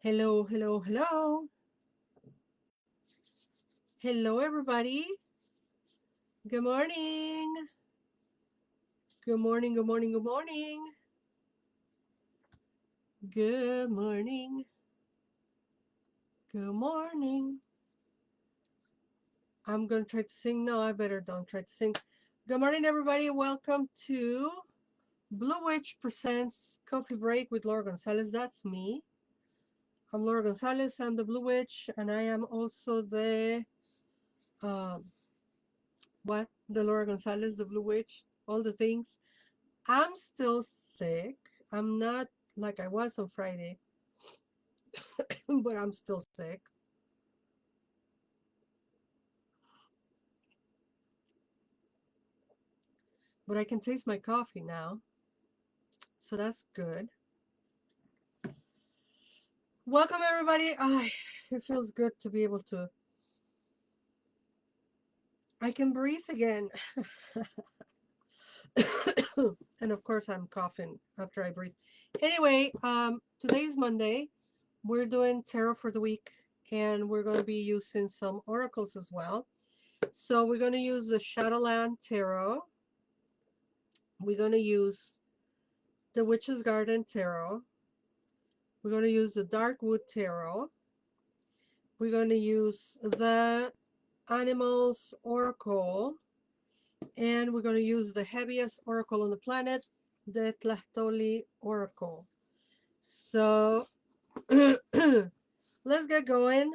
Hello, hello, hello. Hello, everybody. Good morning. Good morning, good morning, good morning. Good morning. Good morning. I'm going to try to sing. No, I better don't try to sing. Good morning, everybody. Welcome to Blue Witch Presents Coffee Break with Laura González. That's me. I'm Laura González. I'm the Blue Witch, and I am also the, um, the Laura González, the Blue Witch, all the things. I'm still sick. I'm not like I was on Friday, but I'm still sick. But I can taste my coffee now, so that's good. Welcome, everybody. It feels good to be able to. I can breathe again. And of course, I'm coughing after I breathe. Anyway, today is Monday. We're doing tarot for the week, and we're going to be using some oracles as well. So we're going to use the Shadowland Tarot. We're going to use the Witch's Garden Tarot. We're going to use the Darkwood Tarot. We're going to use the Animals Oracle. And we're going to use the heaviest oracle on the planet, the Tlachtoli Oracle. So let's get going.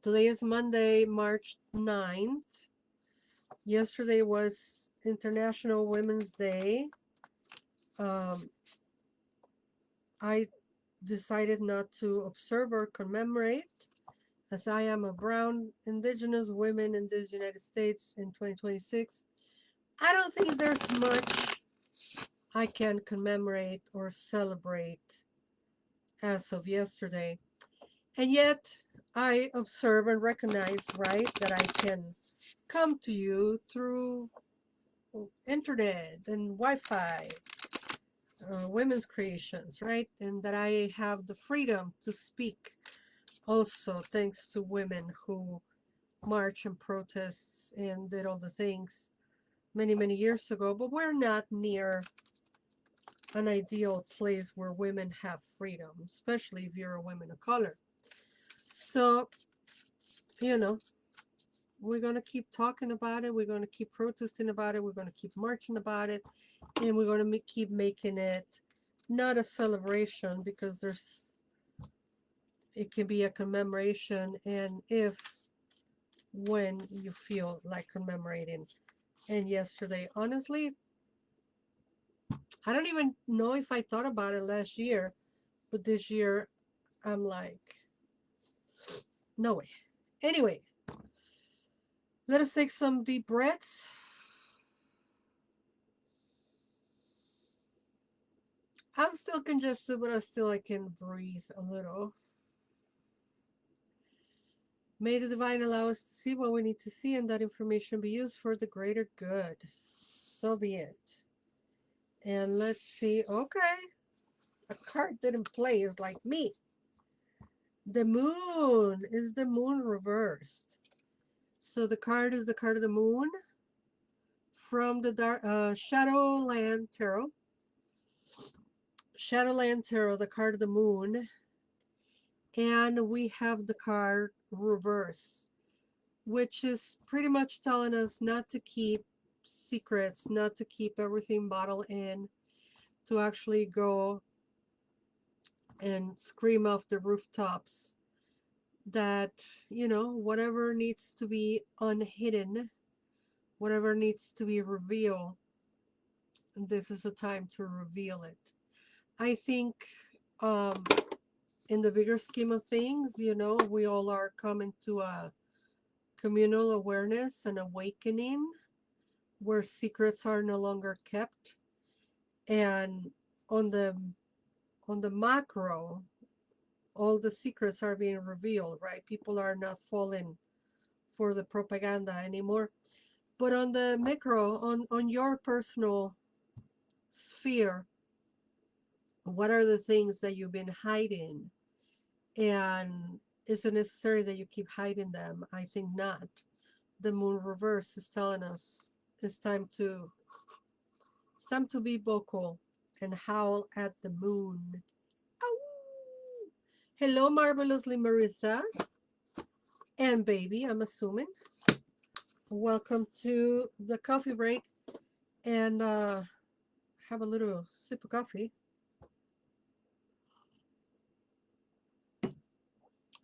Today is Monday, March 9th. Yesterday was International Women's Day. I decided not to observe or commemorate, as I am a brown indigenous woman in this United States in 2026. I don't think there's much I can commemorate or celebrate as of yesterday. And yet I observe and recognize, right, that I can come to you through internet and Wi-Fi, women's creations, right? And that I have the freedom to speak also thanks to women who march and protests and did all the things many, many years ago. But we're not near an ideal place where women have freedom, especially if you're a woman of color. So, you know, we're going to keep talking about it. We're going to keep protesting about it. We're going to keep marching about it. And we're going to keep making it not a celebration, because it can be a commemoration. And when you feel like commemorating. And yesterday, honestly, I don't even know if I thought about it last year, but this year I'm like, no way. Anyway, let us take some deep breaths. I'm still congested, but I can breathe a little. May the divine allow us to see what we need to see, and that information be used for the greater good. So be it. And let's see. Okay. A card didn't play. It's like me. The moon. Is the moon reversed? So the card is the card of the moon from the Shadowland Tarot. Shadowland Tarot, the card of the moon. And we have the card reverse, which is pretty much telling us not to keep secrets, not to keep everything bottled in, to actually go and scream off the rooftops that, whatever needs to be unhidden, whatever needs to be revealed, this is a time to reveal it. I think um, in the bigger scheme of things, we all are coming to a communal awareness and awakening where secrets are no longer kept. And on the macro, all the secrets are being revealed, right? People are not falling for the propaganda anymore. But on the micro, on your personal sphere, what are the things that you've been hiding And is it necessary that you keep hiding them? I think not. The moon reverse is telling us it's time to be vocal and howl at the moon. Ow! Hello, marvelously Marissa and baby, I'm assuming. Welcome to the coffee break, and have a little sip of coffee.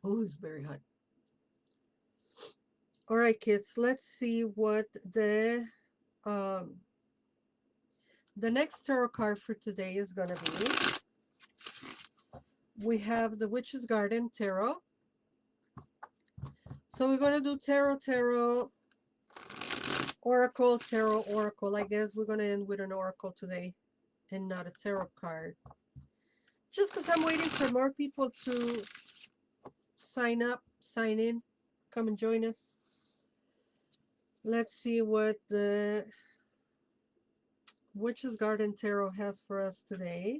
Oh, it's very hot. All right, kids, let's see what um, the next tarot card for today is going to be. We have the Witch's Garden Tarot. So we're going to do tarot, oracle, tarot, oracle. I guess we're going to end with an oracle today and not a tarot card. Just because I'm waiting for more people to sign up, sign in, come and join us. Let's see what the Witch's Garden Tarot has for us today.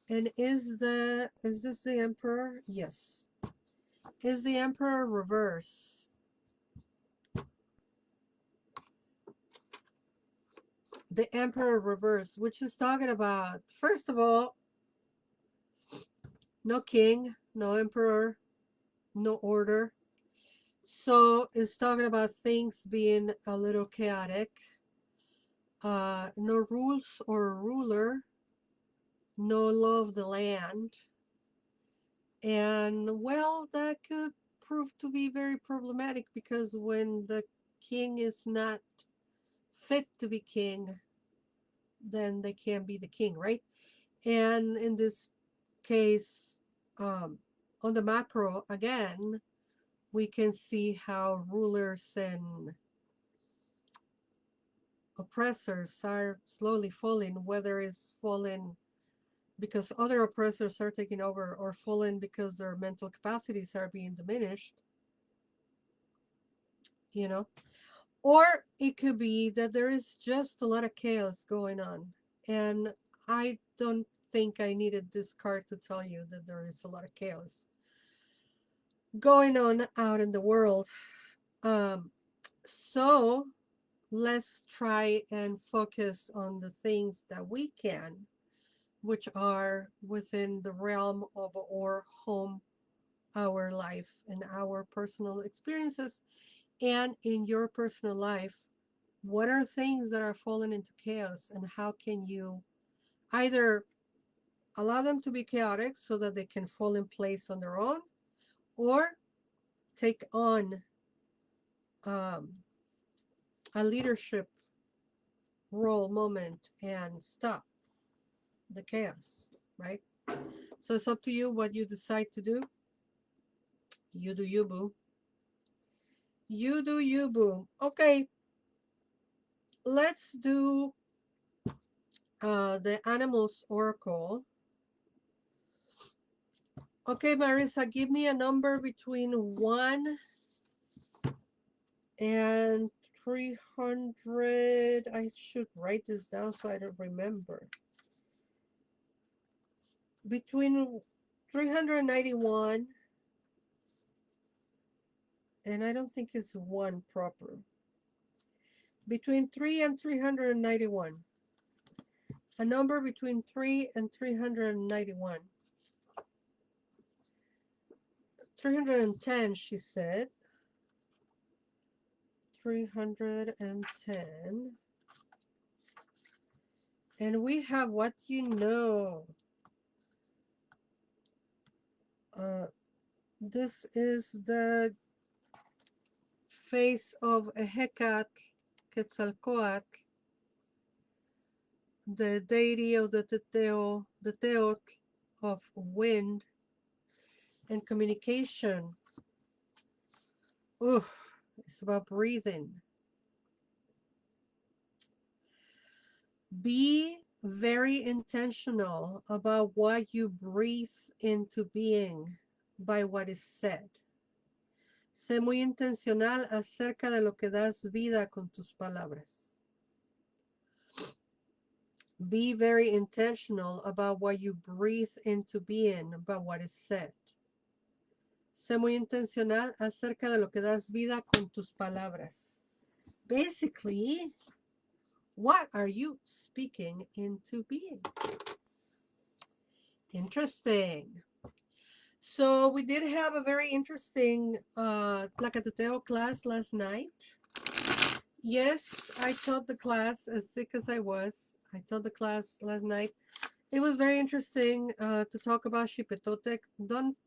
And is this the Emperor? Yes. Is the Emperor reverse? The Emperor reverse, which is talking about, first of all, no king, no emperor, no order. So it's talking about things being a little chaotic. No rules or ruler, no law of the land. And well, that could prove to be very problematic, because when the king is not fit to be king, then they can't be the king, right? And in this case, on the macro, again, we can see how rulers and oppressors are slowly falling, whether it's falling because other oppressors are taking over, or falling because their mental capacities are being diminished, you know. Or it could be that there is just a lot of chaos going on. And I don't think I needed this card to tell you that there is a lot of chaos going on out in the world. So let's try and focus on the things that we can, which are within the realm of our home, our life, and our personal experiences. And in your personal life, what are things that are falling into chaos, and how can you either allow them to be chaotic so that they can fall in place on their own, or take on um, a leadership role moment and stop the chaos, right? So it's up to you what you decide to do. You do you, boo. You do you, boo. Okay, let's do the animals oracle. Okay, Marissa, give me a number between 1 and 300. I should write this down so I don't remember. Between 391, and I don't think it's 1 proper. Between 3 and 391. A number between 3 and 391. 310, she said. 310. And we have what you know. This is the face of a Hecate, Quetzalcoatl, the deity of the Teteoh, the Teotc of wind and communication. Oof, it's about breathing. Be very intentional about what you breathe into being by what is said. Sé muy intencional acerca de lo que das vida con tus palabras. Be very intentional about what you breathe into being, about what is said. Sé muy intencional acerca de lo que das vida con tus palabras. Basically, what are you speaking into being? Interesting. So we did have a very interesting Teteoh class last night. Yes, I taught the class as sick as I was. I taught the class last night. It was very interesting to talk about Xipe Totec. Don't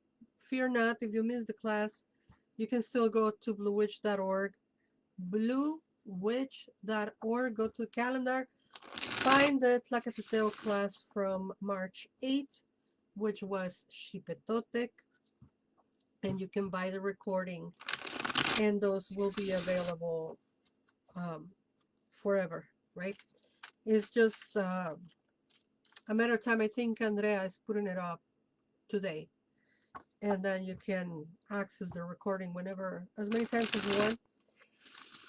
fear not if you missed the class. You can still go to bluewitch.org. Bluewitch.org. Go to the calendar. Find the Teteoh class from March 8th, which was Xipe Totec. And you can buy the recording. And those will be available forever, right? It's just a matter of time. I think Andrea is putting it up today. And then you can access the recording whenever, as many times as you want.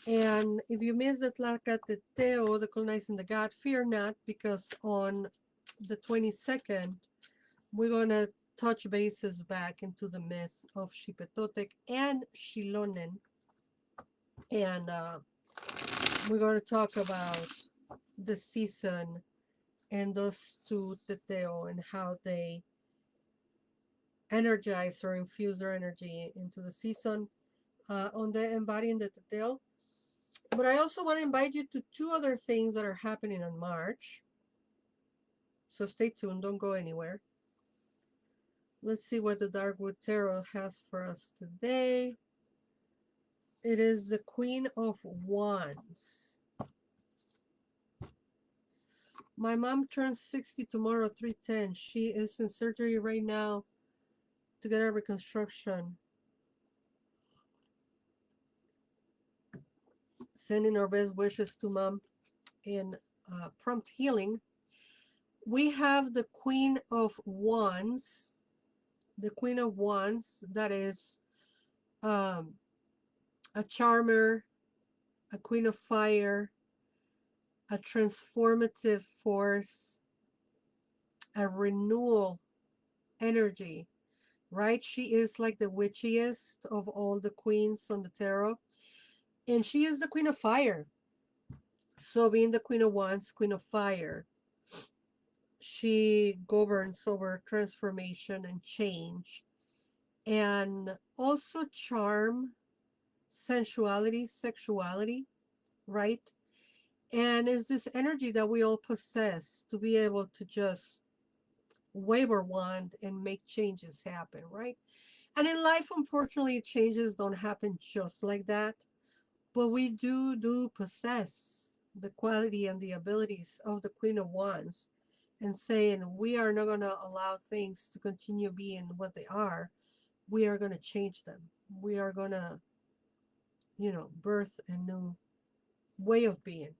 And if you miss the Teteoh, the colonizing the God, fear not, because on the 22nd, we're going to touch bases back into the myth of Xipe Totec and Xilonen. And we're going to talk about the season and those two Teteoh and how they energize or infuse their energy into the season on the Embodying the Teteoh. But I also want to invite you to two other things that are happening in March. So stay tuned, don't go anywhere. Let's see what the Darkwood Tarot has for us today. It is the Queen of Wands. My mom turns 60 tomorrow, 3/10. She is in surgery right now to get a reconstruction. Sending our best wishes to mom in prompt healing. We have the Queen of Wands. The Queen of Wands, that is a charmer, a Queen of Fire, a transformative force, a renewal energy, right? She is like the witchiest of all the queens on the tarot. And she is the Queen of Fire. So being the Queen of Wands, Queen of Fire, she governs over transformation and change. And also charm, sensuality, sexuality, right? And is this energy that we all possess to be able to just wave our wand and make changes happen, right? And in life, unfortunately, changes don't happen just like that. But we do possess the quality and the abilities of the Queen of Wands, and saying we are not going to allow things to continue being what they are. We are going to change them. We are going to, birth a new way of being.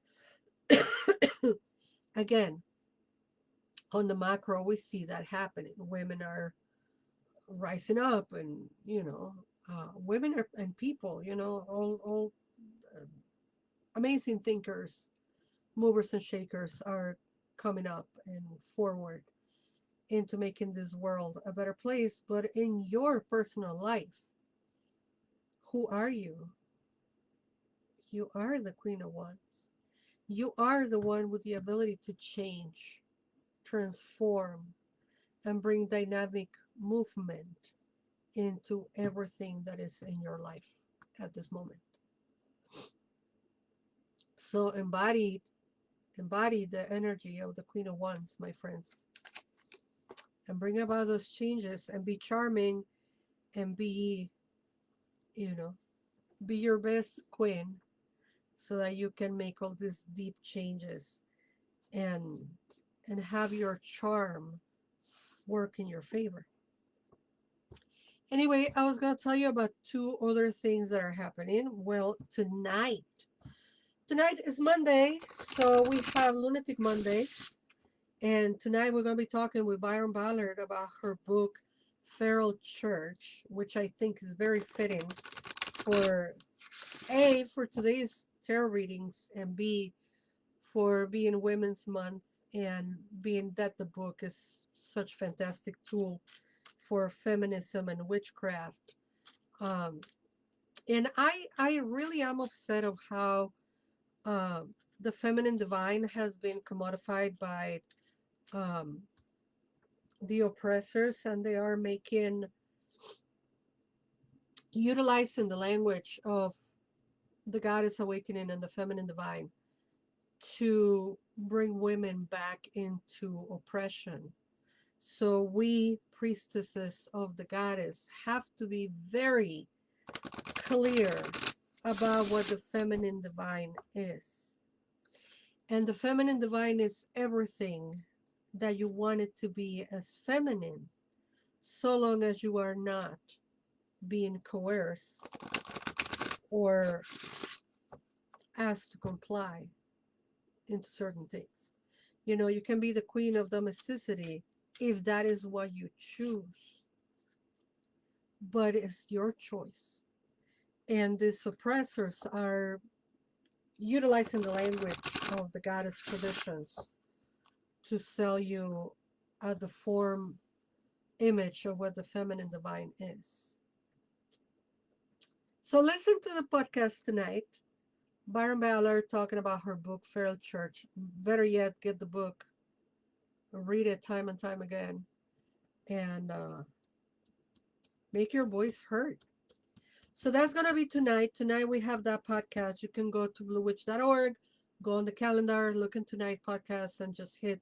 Again, on the macro, we see that happening. Women are rising up, and women are, and people, all amazing thinkers, movers and shakers are coming up and forward into making this world a better place. But in your personal life, who are you? You are the Queen of Wands. You are the one with the ability to change, transform, and bring dynamic movement into everything that is in your life at this moment. So embody the energy of the Queen of Wands, my friends, and bring about those changes, and be charming, and be, be your best queen, so that you can make all these deep changes and have your charm work in your favor. Anyway, I was going to tell you about two other things that are happening. Well, tonight is Monday, so we have Lunatic Mondays. And tonight we're going to be talking with Byron Ballard about her book, Feral Church, which I think is very fitting for A, for today's tarot readings, and B, for being Women's Month and being that the book is such fantastic tool for feminism and witchcraft. Um, and I really am upset of how the feminine divine has been commodified by um, the oppressors, and they are utilizing the language of the goddess awakening and the feminine divine to bring women back into oppression. So we priestesses of the goddess have to be very clear about what the feminine divine is. And the feminine divine is everything that you want it to be as feminine, so long as you are not being coerced or asked to comply into certain things. You know, you can be the queen of domesticity if that is what you choose, but it's your choice. And these oppressors are utilizing the language of the goddess traditions to sell you the form image of what the feminine divine is. So listen to the podcast tonight. Byron Ballard talking about her book, Feral Church. Better yet, get the book, read it time and time again, and make your voice heard. So that's going to be tonight. Tonight we have that podcast. You can go to bluewitch.org, go on the calendar, look in tonight podcast, and just hit,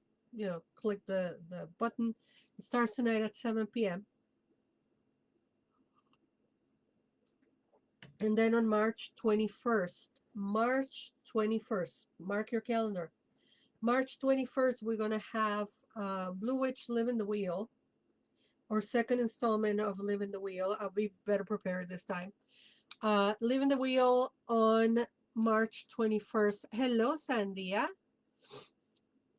click the button. It starts tonight at 7 p.m. And then on March 21st, mark your calendar. March 21st, we're going to have Blue Witch Living the Wheel, or second installment of Living the Wheel. I'll be better prepared this time. Living the Wheel on March 21st. Hello, Sandia.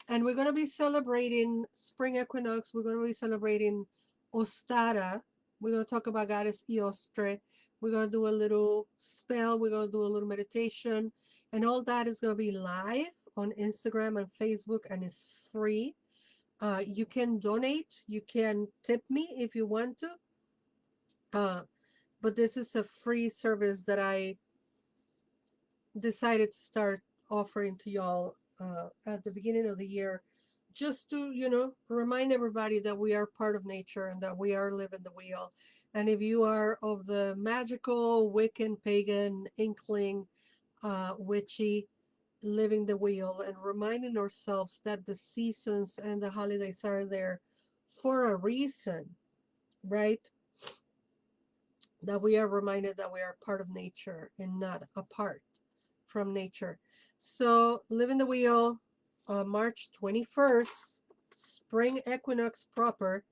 And we're going to be celebrating spring equinox. We're going to be celebrating Ostara. We're going to talk about Goddess Iostre. We're going to do a little spell. We're going to do a little meditation. And all that is going to be live on Instagram and Facebook, and it's free. You can donate. You can tip me if you want to. But this is a free service that I decided to start offering to y'all at the beginning of the year, just to, remind everybody that we are part of nature and that we are living the wheel. And if you are of the magical, Wiccan, pagan, inkling, witchy, living the wheel, and reminding ourselves that the seasons and the holidays are there for a reason, right? That we are reminded that we are part of nature and not apart from nature. So, living the wheel on March 21st, spring equinox proper,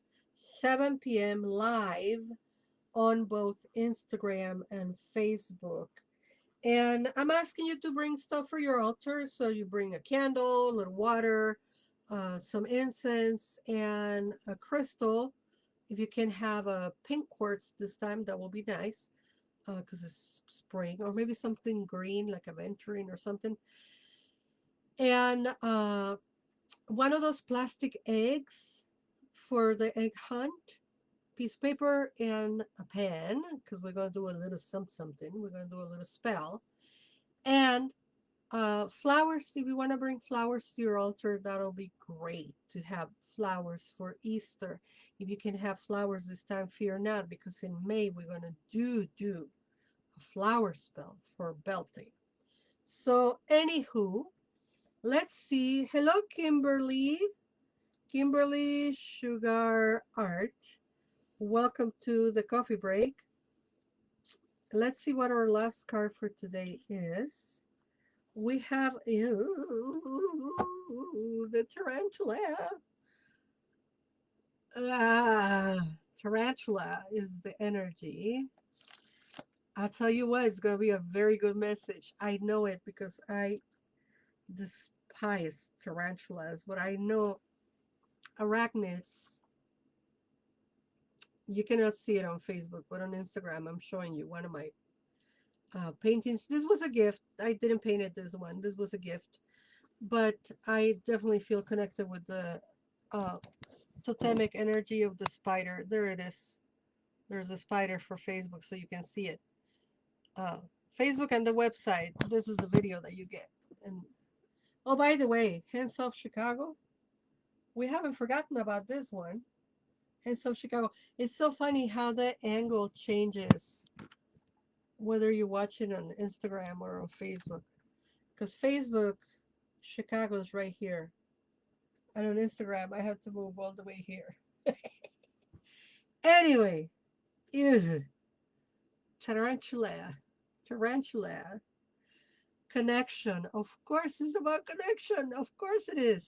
7 p.m. live on both Instagram and Facebook. And I'm asking you to bring stuff for your altar. So you bring a candle, a little water, some incense, and a crystal. If you can have a pink quartz this time, that will be nice because it's spring, or maybe something green like aventurine or something. And one of those plastic eggs for the egg hunt, piece of paper, and a pen, because we're going to do a little something. We're going to do a little spell. And flowers, if you want to bring flowers to your altar, that'll be great to have flowers for Easter. If you can have flowers this time, fear not, because in May we're going to do a flower spell for belting. So, anywho, let's see. Hello, Kimberly. Kimberly Sugar Art. Welcome to the coffee break. Let's see what our last card for today is. We have the tarantula. Tarantula is the energy. I'll tell you what, it's going to be a very good message. I know it because I despise tarantulas, but I know arachnids. You cannot see it on Facebook, but on Instagram, I'm showing you one of my paintings. This was a gift. I didn't paint it this one. This was a gift but I definitely feel connected with the uh, totemic energy of the spider. There it is. There's a spider for Facebook, so you can see it. Uh, Facebook and the website. This is the video that you get. And oh, by the way, Hands Off Chicago. We haven't forgotten about this one. Hands Off Chicago. It's so funny how the angle changes whether you watch it on Instagram or on Facebook. Because Facebook, Chicago is right here. And on Instagram, I have to move all the way here. Anyway, ew, tarantula. Tarantula. Connection. Of course, it's about connection. Of course, it is.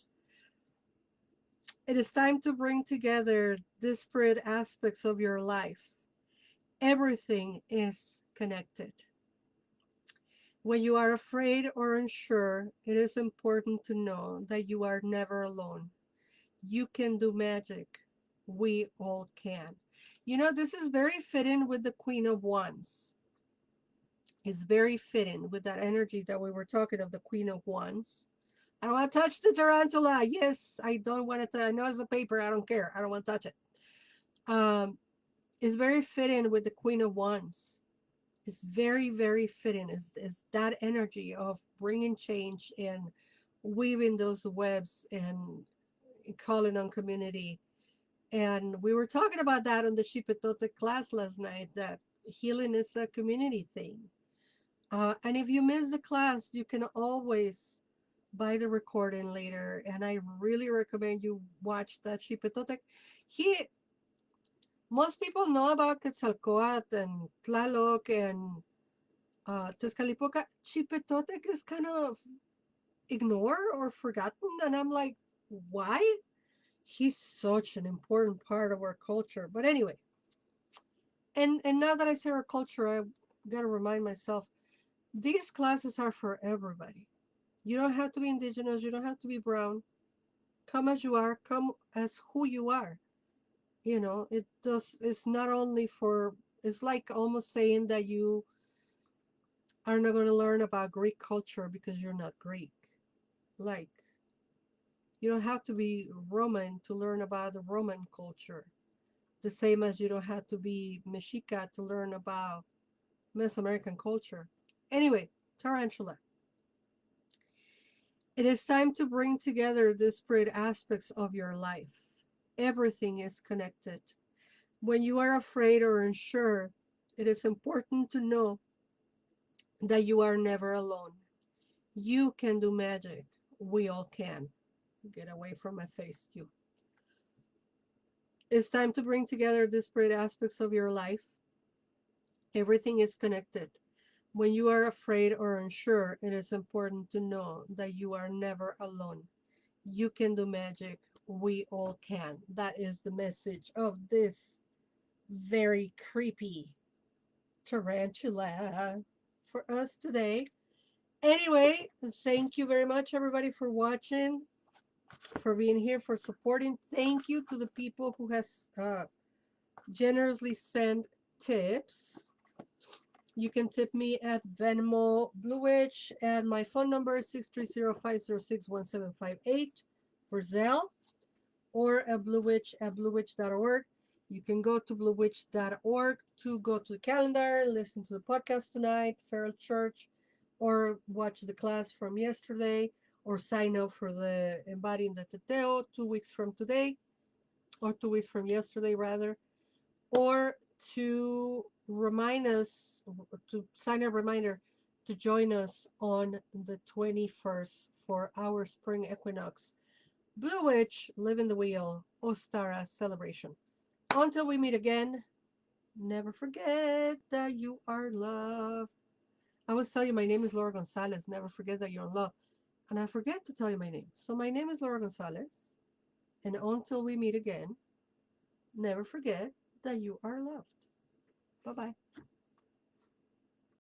It is time to bring together disparate aspects of your life. Everything is connected. When you are afraid or unsure, it is important to know that you are never alone. You can do magic. We all can. You know, this is very fitting with the Queen of Wands. It's very fitting with that energy that we were talking of the Queen of Wands. I don't want to touch the tarantula. Yes, I don't want to. I know it's a paper. I don't care. I don't want to touch it. Um, it's very fitting with the Queen of Wands. It's very, very fitting. Is that energy of bringing change and weaving those webs and calling on community. And we were talking about that on the Xipe Totec class last night, that healing is a community thing. And if you miss the class, you can always buy the recording later. And I really recommend you watch that Xipe Totec. He, most people know about Quetzalcoatl and Tlaloc and Tezcatlipoca. Xipe Totec is kind of ignored or forgotten. And I'm like, why? He's such an important part of our culture. But anyway, and now that I say our culture, I gotta remind myself these classes are for everybody. You don't have to be indigenous. You don't have to be brown. Come as you are. Come as who you are. You know, it does. It's not only for. It's like almost saying that you are not going to learn about Greek culture because you're not Greek. Like, you don't have to be Roman to learn about the Roman culture. The same as you don't have to be Mexica to learn about Mesoamerican culture. Anyway, tarantula. It is time to bring together disparate aspects of your life. Everything is connected. When you are afraid or unsure, it is important to know that you are never alone. You can do magic. We all can. Get away from my face, you. It's time to bring together disparate aspects of your life. Everything is connected. When you are afraid or unsure, it is important to know that you are never alone. You can do magic. We all can. That is the message of this very creepy tarantula for us today. Anyway, thank you very much, everybody, for watching, for being here, for supporting. Thank you to the people who has generously sent tips. You can tip me at Venmo bluewitch, and my phone number is 630-506-1758 for Zelle, or at bluewitch at bluewitch.org. You can go to bluewitch.org to go to the calendar, listen to the podcast tonight, Feral Church, or watch the class from yesterday, or sign up for the Embodying the Teteoh 2 weeks from today, or 2 weeks from yesterday, rather, or to remind us, to sign a reminder to join us on the 21st for our spring equinox Blue Witch, Live in the Wheel, Ostara celebration. Until we meet again, never forget that you are loved. I always tell you my name is Laura González. Never forget that you're in love. And I forget to tell you my name. So my name is Laura González. And until we meet again, never forget that you are loved. Bye-bye.